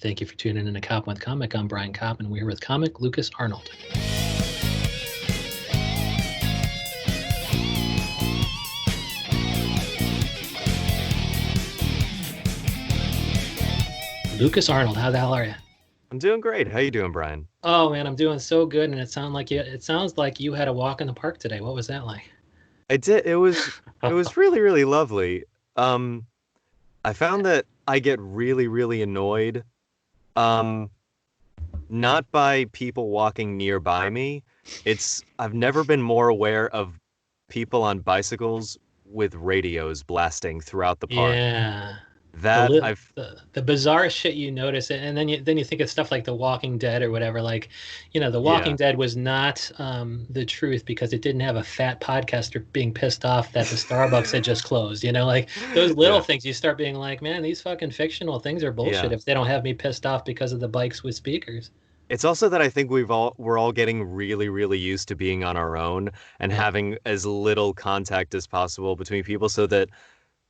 Thank you for tuning in to Koppen with Comic. I'm Brian Koppen. We're here with comic Lukas Arnold. Lukas Arnold, how the hell are you? I'm doing great. How you doing, Brian? Oh man, I'm doing so good, and it sounds like you had a walk in the park today. What was that like? I did. It was really, really lovely. Um, I found that I get really, really annoyed, um, not by people walking nearby me. I've never been more aware of people on bicycles with radios blasting throughout the park. Yeah. That I've The bizarre shit you notice, and then you think of stuff like The Walking Dead or whatever. Like, The Walking Yeah, Dead was not the truth because it didn't have a fat podcaster being pissed off that the Starbucks had just closed. Like those little yeah, things, you start being like, man, these fucking fictional things are bullshit yeah. if they don't have me pissed off because of the bikes with speakers. It's also that I think we're all getting really, really used to being on our own and Yeah. having as little contact as possible between people so that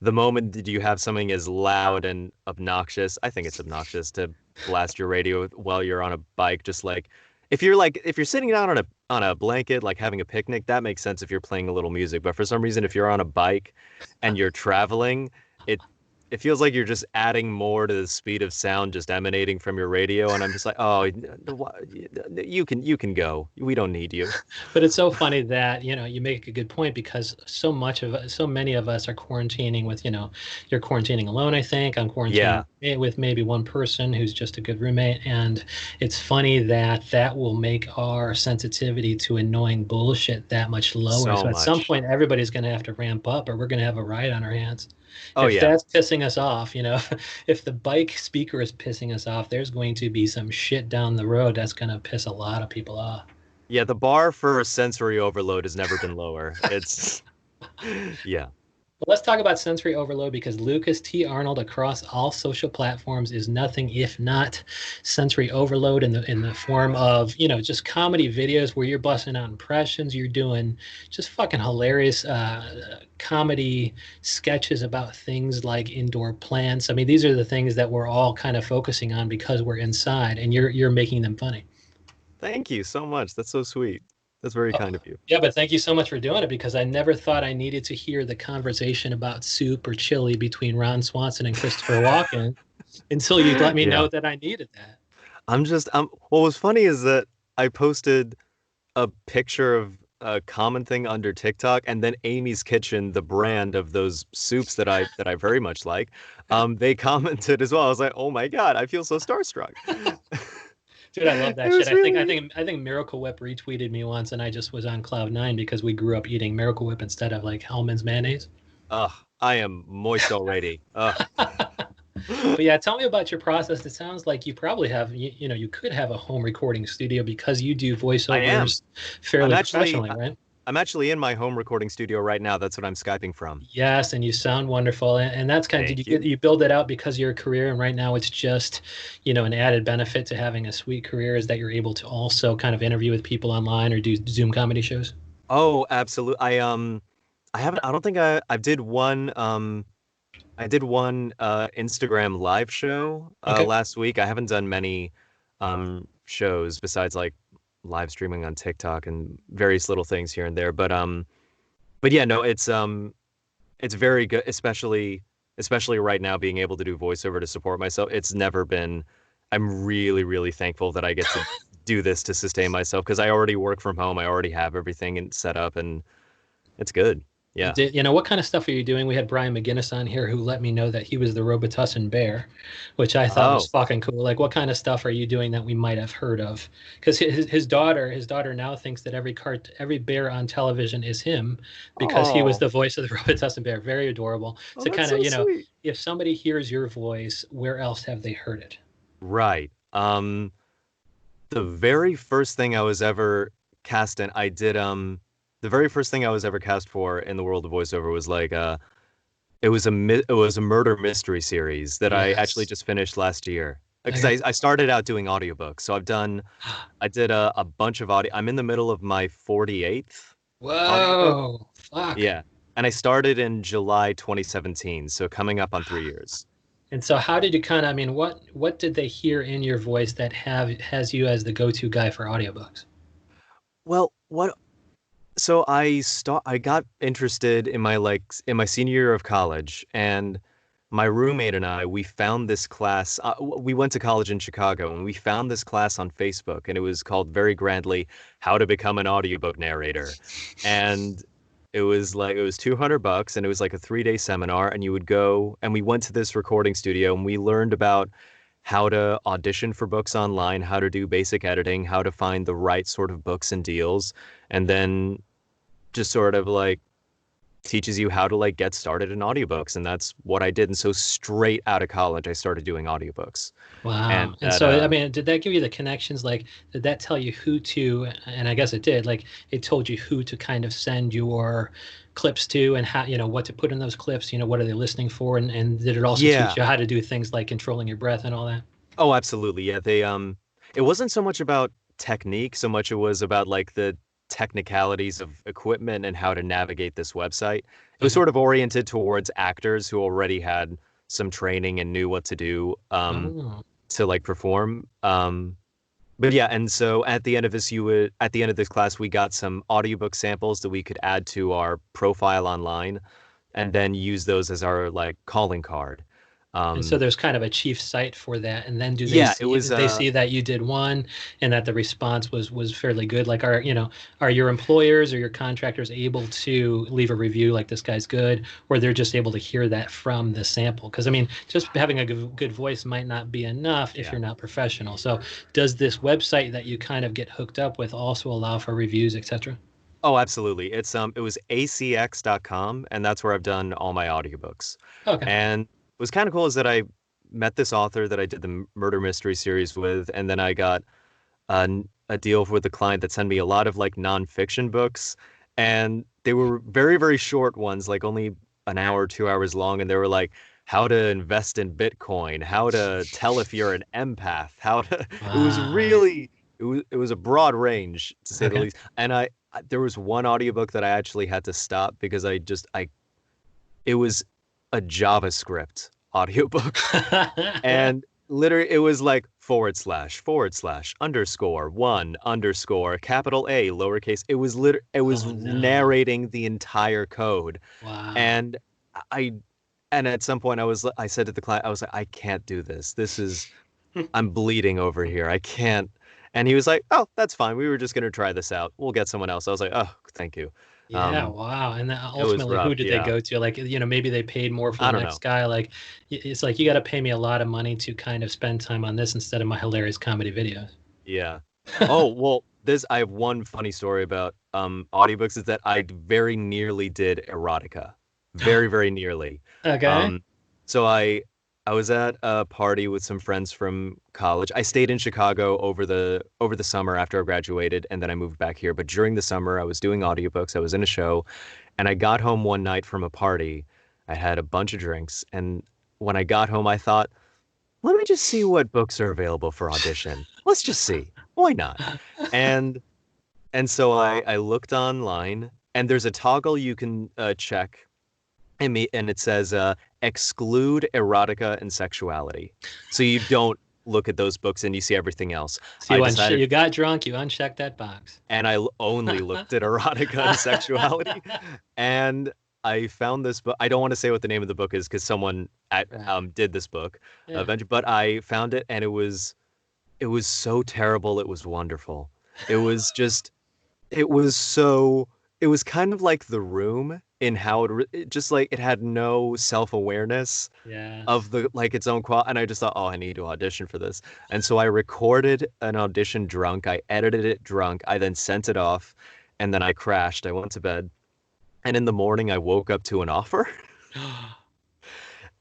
the moment that you have something as loud and obnoxious, I think it's obnoxious to blast your radio while you're on a bike. Just if you're sitting down on a blanket, like having a picnic, that makes sense if you're playing a little music. But for some reason, if you're on a bike and you're traveling, it it feels like you're just adding more to the speed of sound just emanating from your radio. And I'm just like, oh, you can go. We don't need you. But it's so funny that, you make a good point because so many of us are quarantining with, you're quarantining alone, I think. I'm quarantining Yeah, with maybe one person who's just a good roommate. And it's funny that that will make our sensitivity to annoying bullshit that much lower. so So at some much. point, everybody's going to have to ramp up or we're going to have a riot on our hands. Oh If yeah. that's pissing us off, if the bike speaker is pissing us off, there's going to be some shit down the road that's going to piss a lot of people off. Yeah, the bar for sensory overload has never been lower. It's yeah. Well, let's talk about sensory overload because Lukas T. Arnold across all social platforms is nothing if not sensory overload in the form of, just comedy videos where you're busting out impressions, you're doing just fucking hilarious comedy sketches about things like indoor plants. I mean, these are the things that we're all kind of focusing on because we're inside and you're making them funny. Thank you so much. That's so sweet. That's very Oh, kind of you. yeah, but thank you so much for doing it because I never thought I needed to hear the conversation about soup or chili between Ron Swanson and Christopher Walken until you let me know Yeah. that I needed that. What was funny is that I posted a picture of a common thing under TikTok and then Amy's Kitchen, the brand of those soups that I very much like. They commented as well. I was like, "Oh my God, I feel so starstruck." Dude, I love It that shit. was really I think Miracle Whip retweeted me once, and I just was on cloud nine because we grew up eating Miracle Whip instead of like Hellman's mayonnaise. Ugh, I am moist already. Ugh. But yeah, tell me about your process. It sounds like you probably have, you could have a home recording studio because you do I am. voiceovers I'm fairly actually professionally, right? I'm actually in my home recording studio right now. That's what I'm Skyping from. Yes, and you sound wonderful. And that's kind of, Thank you. you build it out because of your career? And right now it's just, an added benefit to having a sweet career is that you're able to also kind of interview with people online or do Zoom comedy shows. Oh, absolutely. I haven't I don't think I did one Instagram live show Okay. last week. I haven't done many shows besides like live streaming on TikTok and various little things here and there. But yeah, no, it's very good, especially right now being able to do voiceover to support myself. It's never been I'm really, really thankful that I get to do this to sustain myself because I already work from home. I already have everything set up and it's good. Yeah. What kind of stuff are you doing? We had Brian McGinnis on here who let me know that he was the Robitussin bear, which I thought was Oh, fucking cool. Like, what kind of stuff are you doing that we might have heard of? Because his daughter now thinks that every bear on television is him because he was oh, the voice of the Robitussin bear. Very adorable. oh, So that's kind of, so sweet. if somebody hears your voice, where else have they heard it? Right. The very first thing I was ever cast in, the very first thing I was ever cast for in the world of voiceover was like it was a murder mystery series that I actually Yes. just finished last year. Because Okay. I started out doing audiobooks. So I did a bunch of audio. I'm in the middle of my 48th audiobook. Whoa. Fuck. Yeah. And I started in July 2017, so coming up on 3 years. And so how did you kind of, I mean, what did they hear in your voice that has you as the go-to guy for audiobooks? Well, what so I got interested in in my senior year of college, and my roommate and I, we found this class. We went to college in Chicago, and we found this class on Facebook, and it was called very grandly How to Become an Audiobook Narrator. And it was $200, and it was like a 3-day seminar, and you would go, and we went to this recording studio, and we learned about how to audition for books online, how to do basic editing, how to find the right sort of books and deals, and then just sort of like teaches you how to like get started in audiobooks. And that's what I did. And so straight out of college I started doing audiobooks. Wow. And And that so, I mean, did that give you the connections? Like, did that tell you who to, and I guess it did, like it told you who to kind of send your clips to and how, what to put in those clips, what are they listening for? And did it also yeah. teach you how to do things like controlling your breath and all that? Oh, absolutely. Yeah. They it wasn't so much about technique, so much it was about like the technicalities of equipment and how to navigate this website. It was Okay. sort of oriented towards actors who already had some training and knew what to do Oh, to like perform. But yeah, and so at the end of this class, we got some audiobook samples that we could add to our profile online and then use those as our like calling card. and so Um, there's kind of a chief site for that. And then yeah, it was they see that you did one and that the response was fairly good? Like, are your employers or your contractors able to leave a review like this guy's good, or they're just able to hear that from the sample? Because I mean, just having a good voice might not be enough if yeah. you're not professional. So does this website that you kind of get hooked up with also allow for reviews, etc.? Oh, absolutely. It was acx.com, and that's where I've done all my audiobooks. Okay. And it was kind of cool is that I met this author that I did the murder mystery series with, and then I got a deal with a client that sent me a lot of like nonfiction books, and they were very, very short ones, like only an hour, 2 hours long, and they were like how to invest in Bitcoin, how to tell if you're an empath, how to. It was Wow. really, it was a broad range to say the Okay. least. And there was one audiobook that I actually had to stop because it was a JavaScript audiobook. And literally, it was like forward slash underscore one underscore capital A lowercase. It was Oh no. narrating the entire code. Wow. And I and at some point I said to the client, I was like, I can't do this. I'm bleeding over here. I can't. And he was like, oh, that's fine. We were just gonna try this out. We'll get someone else. I was like, oh, thank you. Yeah, Um, wow. And then it was ultimately, who rough. did they Yeah. go to? Like, maybe they paid more for the I don't next know. guy. Like, it's like you got to pay me a lot of money to kind of spend time on this instead of my hilarious comedy videos. Yeah. Oh, well, this I have one funny story about audiobooks is that I very nearly did erotica. Very, very nearly. Okay. Um so I was at a party with some friends from college. I stayed in Chicago over the summer after I graduated and then I moved back here, but during the summer I was doing audiobooks. I was in a show and I got home one night from a party. I had a bunch of drinks and when I got home I thought let me just see what books are available for audition. Let's just see. Why not? And so I looked online and there's a toggle you can check and it says exclude erotica and sexuality. So you don't look at those books and you see everything else. So I decided you got drunk, you unchecked that box. and only looked at erotica and sexuality and I found this book. I don't want to say what the name of the book is because someone Right. did this book Yeah. eventually, but I found it and it was so terrible. It was wonderful. It was just, it was so, it was kind of like The Room in how it just like it had no self-awareness Yes. of the like its own qual. And I just thought, oh, I need to audition for this. And so I recorded an audition drunk. I edited it drunk. I then sent it off, and then I crashed. I went to bed, and in the morning I woke up to an offer.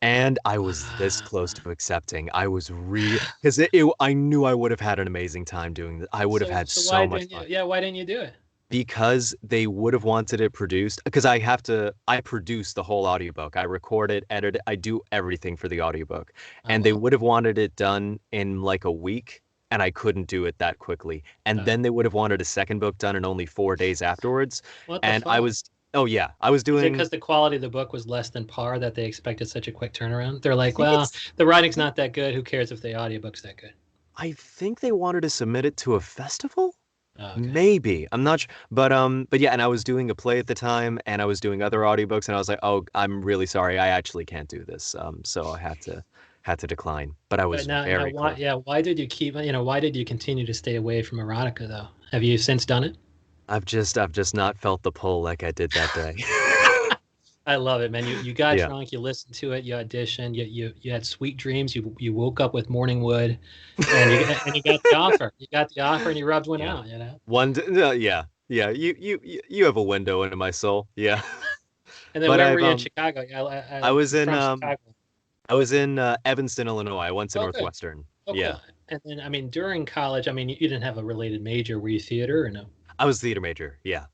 And I was this Wow. close to accepting. I was because I knew I would have had an amazing time doing this. I would have had So so why much didn't you? fun Yeah, why didn't you do it? because they would have wanted it produced. Because I produce the whole audiobook. I record it, edit it, I do everything for the audiobook. Oh And they well. would have wanted it done in like a week, and I couldn't do it that quickly. And Uh, then they would have wanted a second book done in only 4 days afterwards. what the And fuck? Oh yeah, I was Is it doing. because the quality of the book was less than par that they expected such a quick turnaround? They're I like, think well, it's. the writing's not that good. Who cares if the audiobook's that good? I think they wanted to submit it to a festival. Oh, okay. Maybe. I'm not sure. But yeah, and I was doing a play at the time and I was doing other audiobooks and I was like, "Oh, I'm really sorry. I actually can't do this." So I had to decline. But I But was now, very why? close. Yeah, why did you keep? Why did you continue to stay away from erotica though? Have you since done it? I've just not felt the pull like I did that day. I love it, man. You got Yeah. drunk, you listened to it, you auditioned, you had sweet dreams. You woke up with morning wood, and you got the offer. You got the offer, and you rubbed one Yeah. out. You know. No, yeah. Yeah, you have a window into my soul. Yeah. And then But where were I've you in Chicago? I was You're in from Chicago. Evanston, Illinois. I went to Oh, good. Northwestern. Oh, Yeah. cool. And then, I mean, during college, I mean, you didn't have a related major. Were you theater or no? I was theater major. Yeah.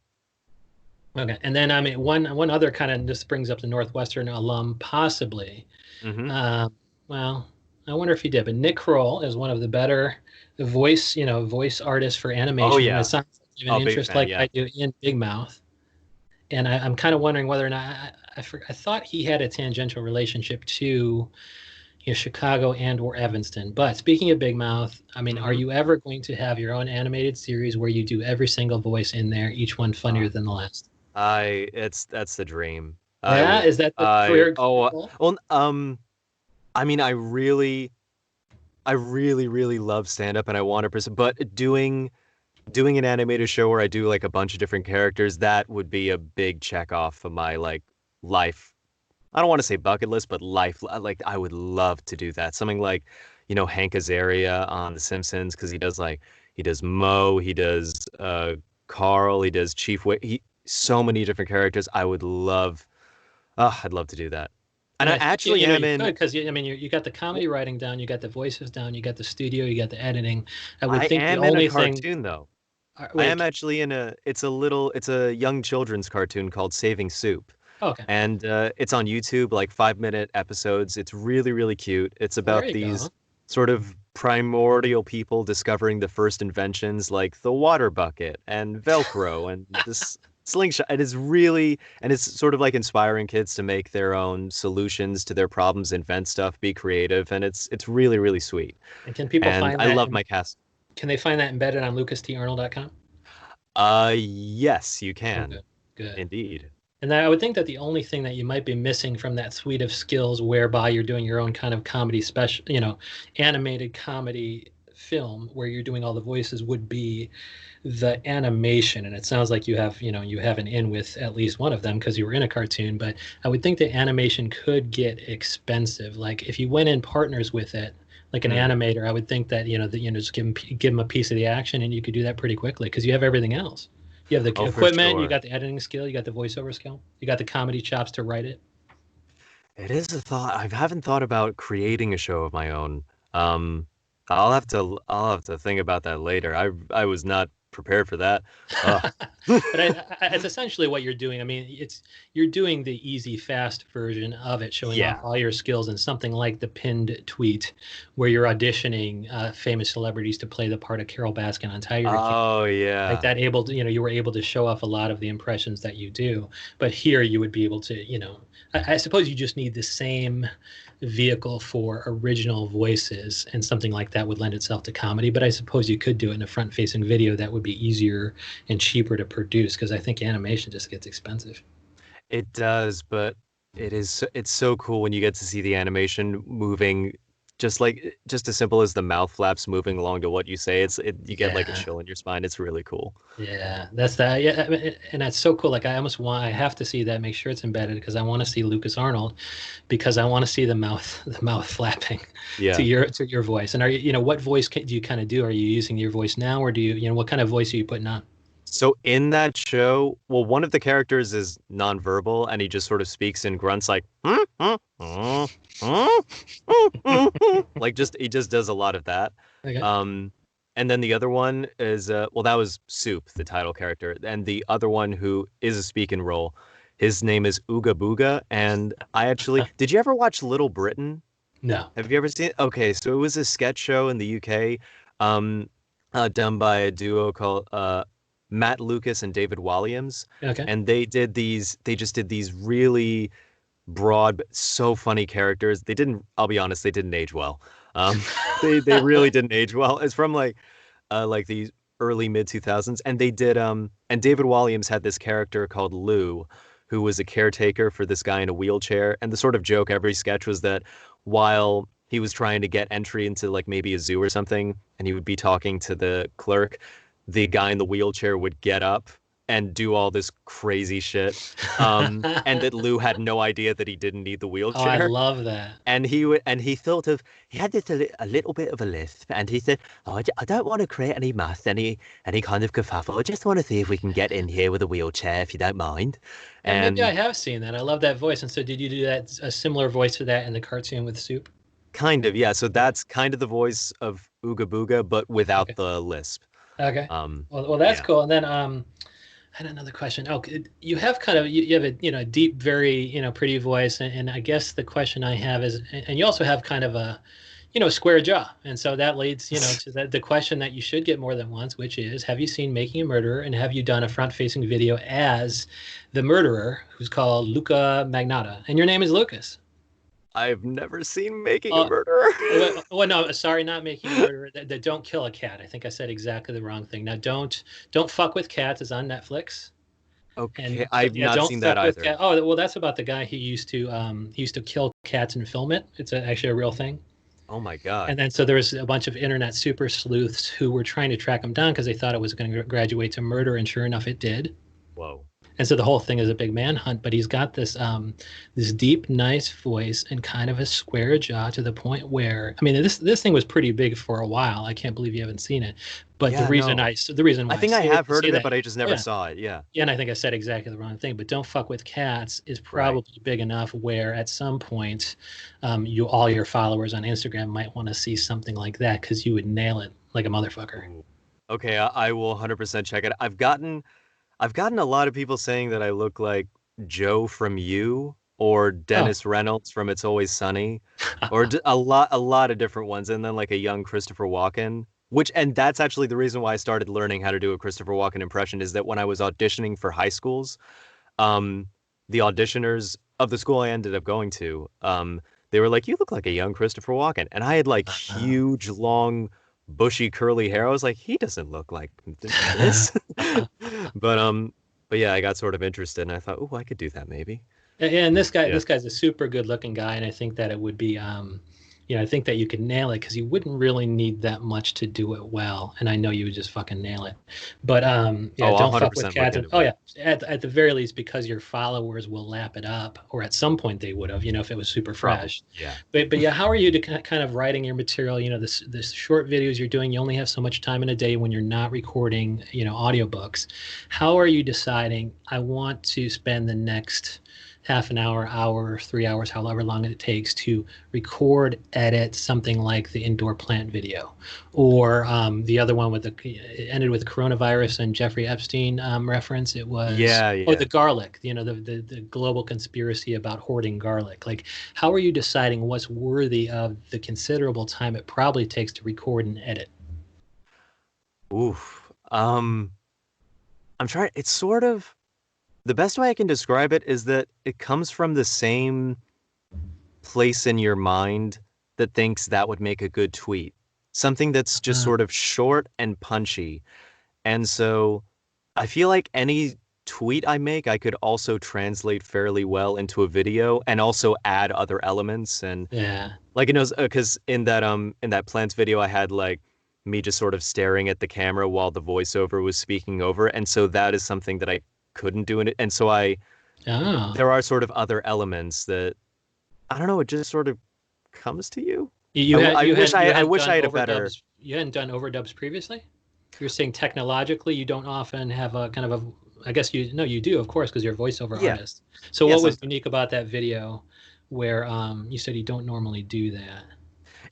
Okay. And then, I mean, one other kind of this brings up the Northwestern alum, possibly. Hmm. Um, well, I wonder if he did, but Nick Kroll is one of the better voice artists for Oh animation, and it yeah. sounds like you have Oh, an big interest fan. like Yeah. I do in Big Mouth. And I'm kind of wondering whether or not I thought he had a tangential relationship to Chicago and or Evanston. But speaking of Big Mouth, I mean, are Hmm. you ever going to have your own animated series where you do every single voice in there, each one funnier than the last? That's the dream. I Yeah, would. is that the career goal? Well, I mean, I really love stand up and I want to pursue, but doing an animated show where I do like a bunch of different characters, that would be a big check off of my like life. I don't want to say bucket list, but life. Like I would love to do that. Something like, Hank Azaria on The Simpsons because he does Mo, he does Carl, he does Chief Wick. He so many different characters. I'd love to do that. And And I I think actually am you could in. because I mean you got the comedy writing down, you got the voices down, you got the studio, you got the editing. I would I think the am in a only thing. cartoon though. I am Wait, actually in a. It's a young children's cartoon called Saving Soup. oh, okay. And it's on YouTube, like 5-minute episodes. It's really, really cute. It's Well, there about you these go. sort of primordial people discovering the first inventions like the water bucket and Velcro and this slingshot. And it's sort of like inspiring kids to make their own solutions to their problems, invent stuff, be creative, and it's really, really sweet. And can people And find I that? love my cast. Can they find that embedded on lucastarnold.com? Yes, you Oh, can, good, good. indeed. And I would think that the only thing that you might be missing from that suite of skills, whereby you're doing your own kind of comedy special, animated comedy film where you're doing all the voices, would be the animation. And it sounds like you have an in with at least one of them because you were in a cartoon. But I would think the animation could get expensive. Like if you went in partners with it, like an Hmm. animator, I would think that just give them a piece of the action, and you could do that pretty quickly because you have everything else. You have the Oh, for equipment, you sure. got the editing skill, you got the voiceover skill, you got the comedy chops to write it. It is a thought. I haven't thought about creating a show of my own. Um, I'll have to think about that later. I was not prepared for that. Ugh. But it's essentially what you're doing. I mean, you're doing the easy, fast version of it, showing off Yeah. all your skills in something like the pinned tweet, where you're auditioning famous celebrities to play the part of Carol Baskin on Tiger King. Oh Like yeah. that, able to, you were able to show off a lot of the impressions that you do. But here, you would be able to, I suppose you just need the same vehicle for original voices, and something like that would lend itself to comedy. But I suppose you could do it in a front-facing video that would be easier and cheaper to produce because I think animation just gets expensive. It does, but it's so cool when you get to see the animation moving just as simple as the mouth flaps moving along to what you say. You get like a Yeah. chill in your spine. It's really cool. Yeah, that's that. Yeah, I mean, and that's so cool. Like I have to see that, make sure it's embedded because I want to see Lucas Arnold, because I want to see the mouth, the mouth flapping Yeah. to your voice. And are what voice do you kind of do? Are you using your voice now, or do what kind of voice are you putting on? So in that show, well, one of the characters is nonverbal and he just sort of speaks in grunts like like just he just does a lot of that. Okay. Um and then the other one is well that was Soup, the title character. And the other one who is a speaking role, his name is Ooga Booga. And I actually did you ever watch Little Britain? No. Have you ever seen it? Okay, so it was a sketch show in the UK, done by a duo called Matt Lucas and David Walliams, Okay. and they just did these really broad, so funny characters. They didn't, I'll be honest, they didn't age well. Um, they really didn't age well. It's from like the early mid 2000s, and they did and David Walliams had this character called Lou, who was a caretaker for this guy in a wheelchair, and the sort of joke every sketch was that while he was trying to get entry into like maybe a zoo or something, and he would be talking to the clerk, the guy in the wheelchair would get up and do all this crazy shit. And that Lou had no idea that he didn't need the Oh, I wheelchair. love that. And he thought of, he had this a little bit of a lisp, and he said, "Oh, I don't want to create any mess, any kind of kerfuffle. I just want to see if we can get in here with a wheelchair, if you don't mind." Yeah, maybe I And have seen that. I love that voice. And so, did you do that a similar voice to that in the cartoon with Soup? kind of, yeah. So that's kind of the voice of Ooga Booga, but without Okay. the lisp. Okay. Um, Well, that's yeah. cool. And then I had another question. Oh, you have kind of you have a deep, very pretty voice, and I guess the question I have is, and you also have kind of a square jaw, and so that leads to the question that you should get more than once, which is, have you seen Making a Murderer, and have you done a front-facing video as the murderer, who's called Luca Magnotta, and your name is Lucas? I've never seen Making a Uh, Murderer. well, no, sorry, not Making a Murderer. That don't kill a cat. I think I said exactly the wrong thing. Now, don't fuck with cats is on Netflix. Okay, And I've yeah, not don't seen that fuck with either. cat. Oh, well, that's about the guy who used to kill cats and film it. It's actually a real thing. Oh my God. And then so there was a bunch of internet super sleuths who were trying to track him down because they thought it was going to graduate to murder, and sure enough, it did. Whoa. And so the whole thing is a big manhunt, but he's got this deep, nice voice and kind of a square jaw to the point where, I mean, this thing was pretty big for a while. I can't believe you haven't seen it. But Yeah, no. the reason I why I think I say have heard say of it, that, but I just oh never yeah, saw it. Yeah. yeah, and I think I said exactly the wrong thing. But don't fuck with cats is Right. probably big enough where at some point, you all your followers on Instagram might want to see something like that because you would nail it like a motherfucker. Ooh. Okay, I will 100% check it. I've gotten a lot of people saying that I look like Joe from You or Oh, Dennis Reynolds from It's Always Sunny, or a lot of different ones, and then like a young Christopher Walken. And that's actually the reason why I started learning how to do a Christopher Walken impression is that when I was auditioning for high schools, um, the auditioners of the school I ended up going to, they were like, "You look like a young Christopher Walken," and I had like huge, long, bushy, curly hair. I was like, "He doesn't look like this." But but yeah, I got sort of interested, and I thought, "Oh, I could do that maybe." And this guy, Yeah. this guy's a super good looking guy, and I think that it would be, I think that you could nail it because you wouldn't really need that much to do it well, and I know you would just fucking nail it. But yeah, Oh, I'll don't fuck with 100% look cats. And into oh it. yeah, at the very least, because your followers will lap it up, or at some point they would have, if it was super Probably. fresh. Yeah. But yeah, how are you to kind of writing your material? This short videos you're doing, you only have so much time in a day when you're not recording, audiobooks. How are you deciding, I want to spend the next half an hour, 3 hours, however long it takes to record, edit something like the indoor plant video, or the other one with it ended with coronavirus and Jeffrey Epstein reference. It was Yeah, the yeah. garlic, the global conspiracy about hoarding garlic. Like, how are you deciding what's worthy of the considerable time it probably takes to record and edit? Oof. I'm trying. It's sort of the best way I can describe it is that it comes from the same place in your mind that thinks that would make a good tweet. Something that's just Uh, sort of short and punchy. And so I feel like any tweet I make, I could also translate fairly well into a video and also add other elements. And yeah. like, because in that plants video, I had like me just sort of staring at the camera while the voiceover was speaking over. And so that is something that I couldn't do in it. And so Oh. there are sort of other elements that, I don't know, it just sort of comes to you. You I, you w- had I you wish hadn't I, you I hadn't wish done I had a better, overdubs. You hadn't done overdubs previously? You're saying technologically you don't often have a kind of a, I guess you no, you do, of course, because you're a voiceover yeah, artist. So yeah, what was sometimes. unique about that video where you said you don't normally do that?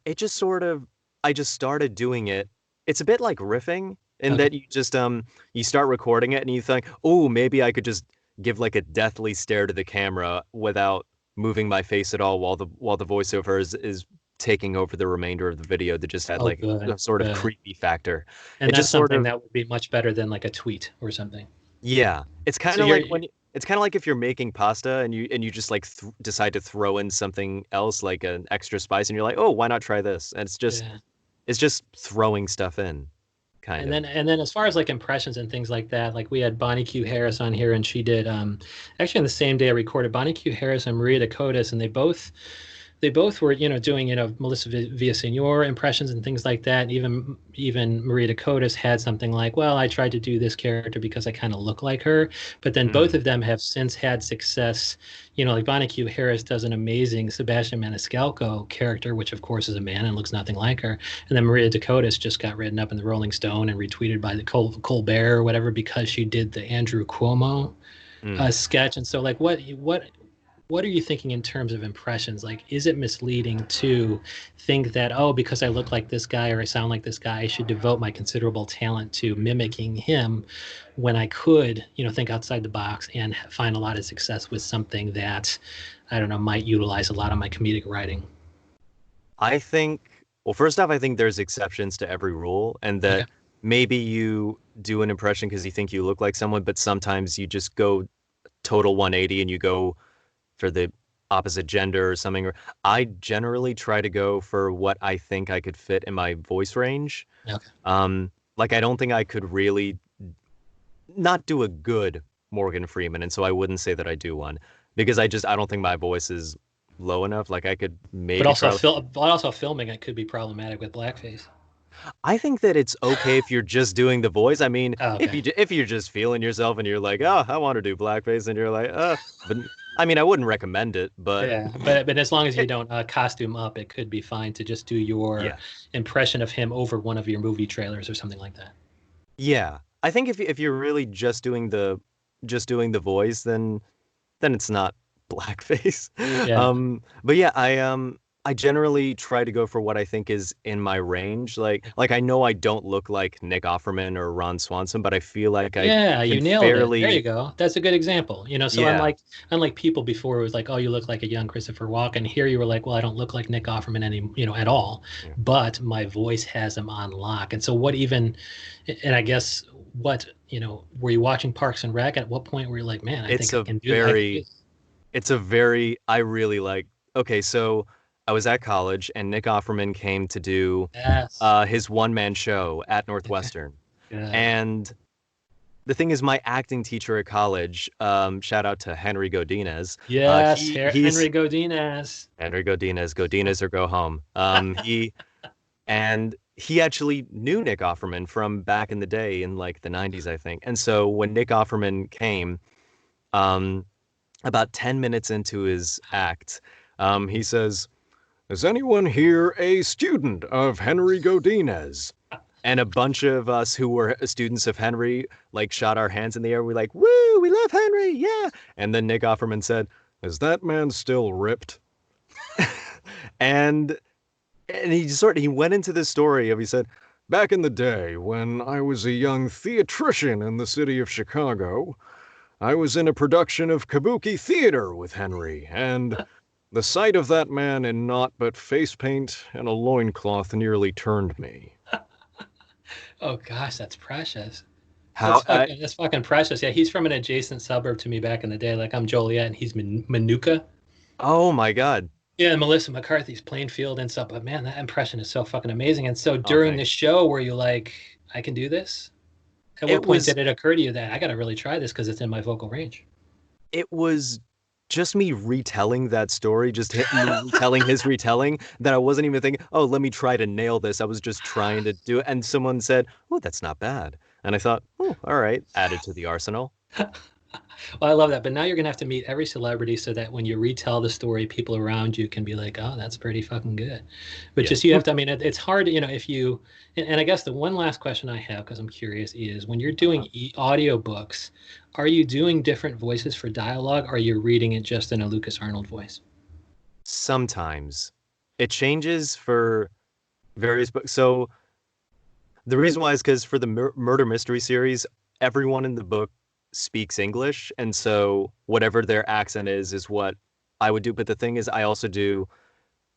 It just sort of, I just started doing it. It's a bit like riffing in Okay. that you start recording it and you think, oh, maybe I could just give like a deathly stare to the camera without moving my face at all while the voiceover is taking over the remainder of the video to just add Oh, like good, a sort of good. creepy factor. And It that's just sort something of, that would be much better than like a tweet or something. yeah, it's kind So of you're, like it's kind of like if you're making pasta and you just like decide to throw in something else like an extra spice and you're like, oh, why not try this? And yeah. it's just throwing stuff in, kind And of. then as far as like impressions and things like that, like we had Bonnie Q Harris on here and she did actually on the same day I recorded Bonnie Q Harris and Maria Dakotas, and they both were, doing, Melissa Villaseñor impressions and things like that. And even Maria Dakotas had something like, well, I tried to do this character because I kind of look like her. But then both Mm. of them have since had success. Like Bonnie Q Harris does an amazing Sebastian Maniscalco character, which of course is a man and looks nothing like her. And then Maria Dakotas just got written up in the Rolling Stone and retweeted by the Colbert or whatever because she did the Andrew Cuomo Mm. sketch. And so, like, what are you thinking in terms of impressions? Like, is it misleading to think that, oh, because I look like this guy or I sound like this guy, I should devote my considerable talent to mimicking him when I could, think outside the box and find a lot of success with something that, I don't know, might utilize a lot of my comedic writing? I think, well, first off, I think there's exceptions to every rule, and Okay. that maybe you do an impression because you think you look like someone, but sometimes you just go total 180 and you go for the opposite gender or something. Or I generally try to go for what I think I could fit in my voice range. Okay. Like I don't think I could really not do a good Morgan Freeman, and so I wouldn't say that I do one because I don't think my voice is low enough. Like I could But maybe also, try. filming it could be problematic with blackface. I think that it's okay if you're just doing the voice. I mean, Oh, okay. if you're just feeling yourself and you're like, oh, I want to do blackface, and you're like, but I mean, I wouldn't recommend it, but Yeah, but as long as you it, don't costume up, it could be fine to just do your yeah, impression of him over one of your movie trailers or something like that. yeah. I think if you're really just doing the voice, then it's not blackface. Yeah. But yeah, I generally try to go for what I think is in my range. Like I know I don't look like Nick Offerman or Ron Swanson, but I feel like I Yeah, can you nailed it. There you fairly, go. That's a good example. So yeah, unlike people before it was like, oh, you look like a young Christopher Walken. Here you were like, well, I don't look like Nick Offerman any, at all, yeah. but my voice has him on lock. And so what even, and I guess what, were you watching Parks and Rec? At what point were you like, man, I It's think I a can do that. I can do very it's a very I really like. Okay, so I was at college and Nick Offerman came to do Yes. his one man show at Okay. Northwestern. Good. And the thing is, my acting teacher at college, shout out to Henry Godinez. Yes, He's Henry Godinez. Henry Godinez, Godinez or go home. He actually knew Nick Offerman from back in the day in like the 90s, I think. And so when Nick Offerman came, um, about 10 minutes into his act, he says, is anyone here a student of Henry Godinez? And a bunch of us who were students of Henry like shot our hands in the air. We're like, woo, we love Henry, yeah. And then Nick Offerman said, is that man still ripped? and and he went into this story of he said, back in the day when I was a young theatrician in the city of Chicago, I was in a production of Kabuki Theater with Henry, and the sight of that man in naught but face paint and a loincloth nearly turned me. Oh gosh, that's precious. How That's fucking precious. Yeah, he's from an adjacent suburb to me back in the day. Like I'm Joliet and he's Manuka. oh my God. Yeah, and Melissa McCarthy's Plainfield and stuff. But man, that impression is so fucking amazing. And so Oh, during the thanks. show, were you like, I can do this? At what It point was did it occur to you that I got to really try this because it's in my vocal range? it was just me retelling that story, telling his retelling that I wasn't even thinking, oh, let me try to nail this. I was just trying to do it. And someone said, oh, that's not bad. And I thought, oh, all right, added to the arsenal. Well, I love that. But now you're gonna have to meet every celebrity so that when you retell the story, people around you can be like, "Oh, that's pretty fucking good." But Yeah. just you have to. I mean, it's hard, if you. And I guess the one last question I have, because I'm curious, is when you're Uh-huh. doing audio books, are you doing different voices for dialogue, or are you reading it just in a Lucas Arnold voice? Sometimes it changes for various books. So the reason why is because for the murder mystery series, everyone in the book speaks English, and so whatever their accent is what I would do. But the thing is, I also do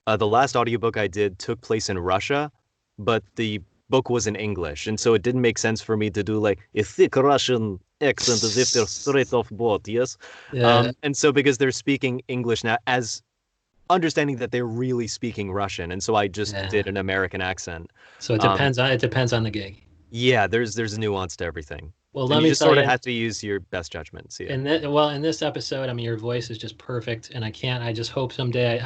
The last audiobook I did took place in Russia, but the book was in English, and so it didn't make sense for me to do like a thick Russian accent as if they're straight off boat, yes. Yeah, And so because they're speaking English now, as understanding that they're really speaking Russian, and so I just yeah. did an American accent. So Um, it depends on the gig. yeah, there's a nuance to everything, Well, and let you me just tell sort of you, have to use your best judgment. See it. in this episode, I mean, your voice is just perfect, and I just hope someday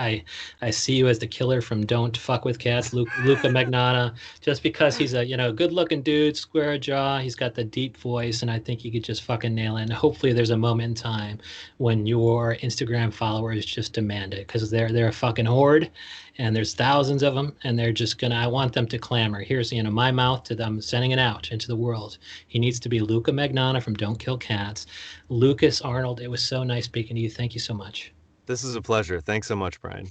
I see you as the killer from Don't Fuck with Cats, Luca Magnotta, just because he's a, good looking dude, square jaw, he's got the deep voice, and I think he could just fucking nail it. And hopefully there's a moment in time when your Instagram followers just demand it, because they're a fucking horde, and there's thousands of them, and they're just gonna, I want them to clamor. Here's, my mouth to them, sending it out into the world. He needs to be Luca Magnotta from Don't Kill Cats. Lukas Arnold, it was so nice speaking to you. Thank you so much. This is a pleasure. Thanks so much, Brian.